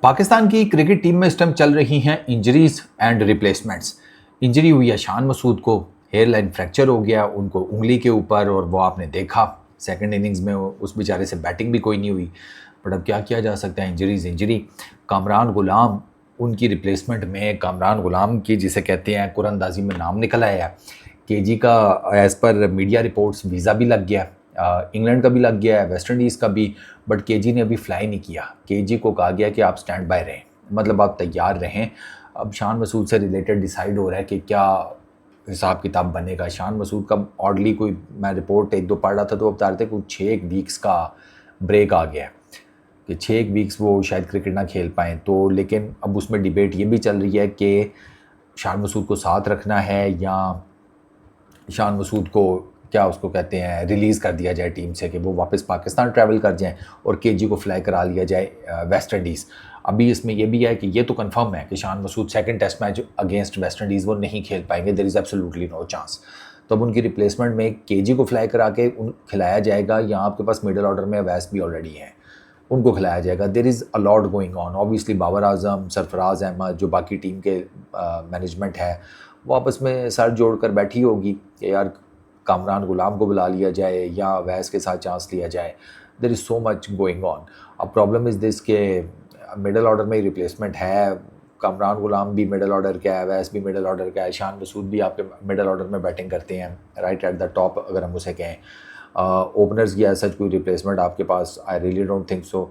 पाकिस्तान की cricket team में इस टाइम चल रही हैं इंजरीज एंड रिप्लेसमेंट्स। इंजरी हुई है शान मसूद को, हेयरलाइन फ्रैक्चर हो गया उनको उंगली के ऊपर, और वो आपने देखा सेकंड इनिंग्स में उस बेचारे से बैटिंग भी कोई नहीं हुई। बट अब क्या किया जा सकता है, इंजरीज इंजरी। कामरान गुलाम उनकी रिप्लेसमेंट में, कामरान गुलाम की जिसे कहते हैं कुरंदाजी में नाम निकल आया है। केजी का as per media reports visa भी लग गया, इंग्लैंड का भी लग गया है, वेस्ट इंडीज़ का भी। बट केजी ने अभी फ्लाई नहीं किया। केजी को कहा गया कि आप स्टैंड बाय रहें, मतलब आप तैयार रहें। अब शान मसूद से रिलेटेड डिसाइड हो रहा है कि क्या हिसाब किताब बनेगा। शान मसूद का ऑडली कोई, मैं रिपोर्ट एक दो पढ़ रहा था तो बता रहे थे कुछ 6 वीक्स का ब्रेक आ गया है कि 6 वीक्स वो शायद क्रिकेट ना खेल पाएँ। तो लेकिन अब उसमें डिबेट ये भी चल रही है कि शान मसूद को साथ रखना है या शान मसूद को क्या उसको कहते हैं रिलीज़ कर दिया जाए टीम से, कि वो वापस पाकिस्तान ट्रैवल कर जाएं और केजी को फ्लाई करा लिया जाए वेस्ट इंडीज़। अभी इसमें ये भी है कि ये तो कंफर्म है कि Shan Masood second test match against West Indies वो नहीं खेल पाएंगे, there is absolutely no chance. तब उनकी रिप्लेसमेंट में केजी को फ्लाई करा के खिलाया जाएगा, या आपके पास मिडिल ऑर्डर में वैस भी ऑलरेडी हैं, उनको खिलाया जाएगा। There is a lot going on. Obviously Babar Azam, Sarfaraz Ahmed, जो बाकी टीम के मैनेजमेंट है, वो आपस में सर जोड़ कर बैठी होगी कि यार कामरान गुलाम को बुला लिया जाए या वैस के साथ चांस लिया जाए। There is so much going on. अब प्रॉब्लम इज़ दिस के मिडल ऑर्डर में ही रिप्लेसमेंट है। कामरान गुलाम भी मिडल ऑर्डर का है, वैस भी मिडल ऑर्डर का है, शान मसूद भी आपके मिडल ऑर्डर में बैटिंग करते हैं, राइट एट द टॉप अगर हम उसे कहें। ओपनर्स की ऐसा कोई रिप्लेसमेंट आपके पास I really don't think so.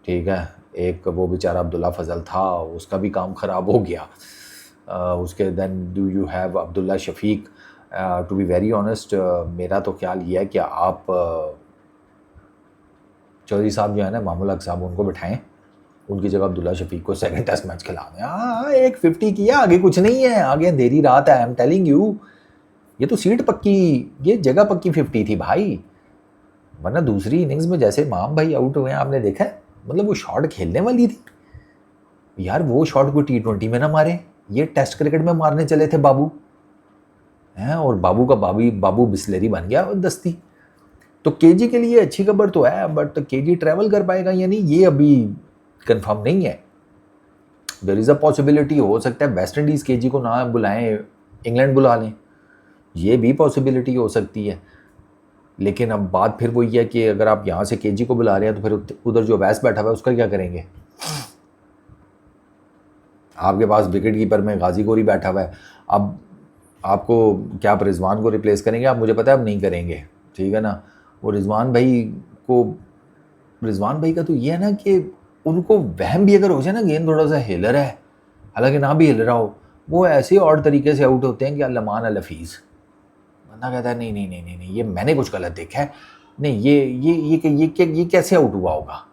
ठीक है, एक वो बेचारा अब्दुल्ला फजल था, उसका भी काम ख़राब हो गया। उसके then do you have Abdullah Shafique. To be very honest, मेरा तो ख्याल ये है कि आप चौधरी साहब जो है ना, मामूल हक साहब, उनको बिठाएं, उनकी जगह अब्दुल्ला शफीक को सेकंड टेस्ट मैच खिला दें। हाँ, एक 50 किया, आगे कुछ नहीं है, आगे अंधेरी रात है। आई एम टेलिंग यू, ये तो सीट पक्की, ये जगह पक्की 50 थी भाई। वरना दूसरी इनिंग्स में जैसे इमाम भाई आउट हुए आपने देखा है, मतलब वो शॉट खेलने वाली थी यार। वो शॉट को T20 में ना मारे, ये टेस्ट क्रिकेट में मारने चले थे बाबू हैं, और बाबू का बाबू बिस्लेरी बन गया दस्ती। तो केजी के लिए अच्छी खबर तो है, बट केजी ट्रैवल कर पाएगा या नहीं ये अभी कंफर्म नहीं है। देयर इज़ अ पॉसिबिलिटी, हो सकता है वेस्ट इंडीज़ केजी को ना बुलाएं, इंग्लैंड बुला लें, ये भी पॉसिबिलिटी हो सकती है। लेकिन अब बात फिर वही है कि अगर आप यहाँ से केजी को बुला रहे हैं तो फिर उधर जो वैस बैठा हुआ है उसका क्या करेंगे। आपके पास विकेट कीपर में गाजी गोरी बैठा हुआ है। अब आपको क्या आप रिजवान को रिप्लेस करेंगे? आप, मुझे पता है आप नहीं करेंगे, ठीक है ना। वो रिजवान भाई को, रिजवान भाई का तो ये है ना कि उनको वहम भी अगर हो जाए ना गेंद थोड़ा सा हिल रहा है, हालांकि ना भी हिल रहा हो, वो ऐसे और तरीके से आउट होते हैं कि अल्लमान अल हफीज़। बंदा कहता है नहीं नहीं नहीं नहीं नहीं, ये मैंने कुछ गलत देखा है, नहीं ये कैसे आउट हुआ होगा,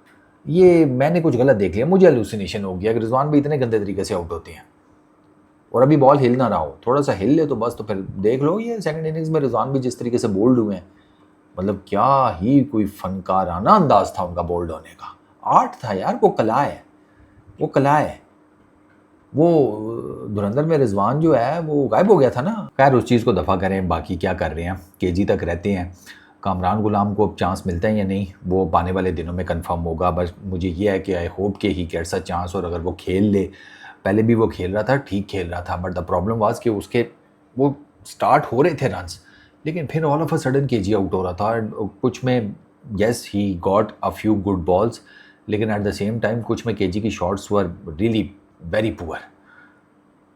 ये मैंने कुछ गलत देख लिया, मुझे हेलुसिनेशन हो गया कि रिजवान भाई इतने गंदे तरीके से आउट होते हैं। और अभी बॉल हिल ना रहा हो, थोड़ा सा हिल ले तो बस, तो फिर देख लो ये सेकंड इनिंग्स में रिजवान भी जिस तरीके से बोल्ड हुए हैं, मतलब क्या ही कोई फनकाराना अंदाज था उनका बोल्ड होने का। आर्ट था यार, वो कला है, वो कला है। वो धुरंधर में रिजवान जो है वो गायब हो गया था ना। खैर उस चीज़ को दफ़ा करें, बाकी क्या कर रहे हैं, केजी तक रहते हैं। कामरान गुलाम को अब चांस मिलता है या नहीं, वो आने वाले दिनों में कंफर्म होगा। बस मुझे ये है कि आई होप कि ही गेट्स अ चांस, और अगर वो खेल ले, पहले भी वो खेल रहा था, ठीक खेल रहा था, बट द प्रॉब्लम वाज कि उसके वो स्टार्ट हो रहे थे रन्स, लेकिन फिर all of a sudden KG out हो रहा था। कुछ में yes he got a few good balls, लेकिन एट द सेम टाइम कुछ में केजी की shots were really very poor.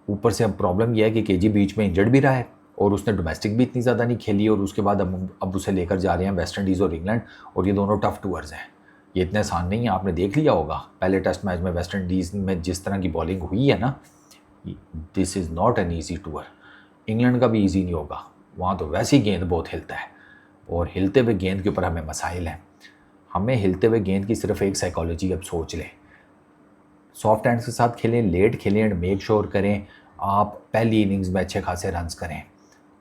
ऊपर से अब प्रॉब्लम यह है कि केजी बीच में इंजर्ड भी रहा है, और उसने डोमेस्टिक भी इतनी ज़्यादा नहीं खेली, और उसके बाद अब उसे लेकर जा रहे हैं वेस्ट इंडीज़ और इंग्लैंड, और ये दोनों टफ टूर्स हैं, ये इतने आसान नहीं है। आपने देख लिया होगा पहले टेस्ट मैच में वेस्ट इंडीज़ में जिस तरह की बॉलिंग हुई है ना, this is not an easy tour. England का भी ईजी नहीं होगा, वहाँ तो वैसे ही गेंद बहुत हिलता है, और हिलते हुए गेंद के ऊपर हमें मसाइल हैं। हमें हिलते हुए गेंद की सिर्फ एक साइकोलॉजी अब सोच लें, सॉफ्ट हैंड्स के साथ खेलें, लेट खेलें, एंड मेक श्योर करें आप पहली इनिंग्स में अच्छे खासे रन्स करें।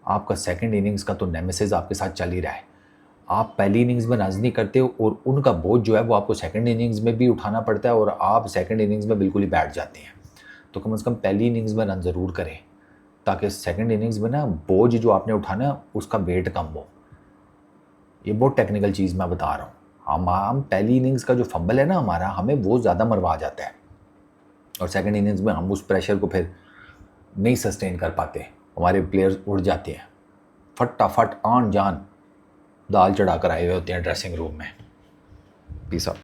आपका सेकंड इनिंग्स का तो नेमेसिस आपके साथ चल ही रहा है। आप पहली इनिंग्स में रन्स नहीं करते हो, और उनका बोझ जो है वो आपको सेकंड इनिंग्स में भी उठाना पड़ता है, और आप सेकंड इनिंग्स में बिल्कुल ही बैठ जाते हैं। तो कम से कम पहली इनिंग्स में रन ज़रूर करें, ताकि सेकंड इनिंग्स में ना बोझ जो आपने उठाना है उसका वेट कम हो। ये बहुत टेक्निकल चीज़ मैं बता रहा हूँ। हम पहली इनिंग्स का जो फंबल है ना हमारा, हमें वो ज़्यादा मरवा जाता है। और सेकंड इनिंग्स में हम उस प्रेशर को फिर नहीं सस्टेन कर पाते, हमारे प्लेयर्स उड़ जाते हैं, फटाफट आन जान दाल चढ़ा कर आए हुए होते हैं ड्रेसिंग रूम में। Peace out.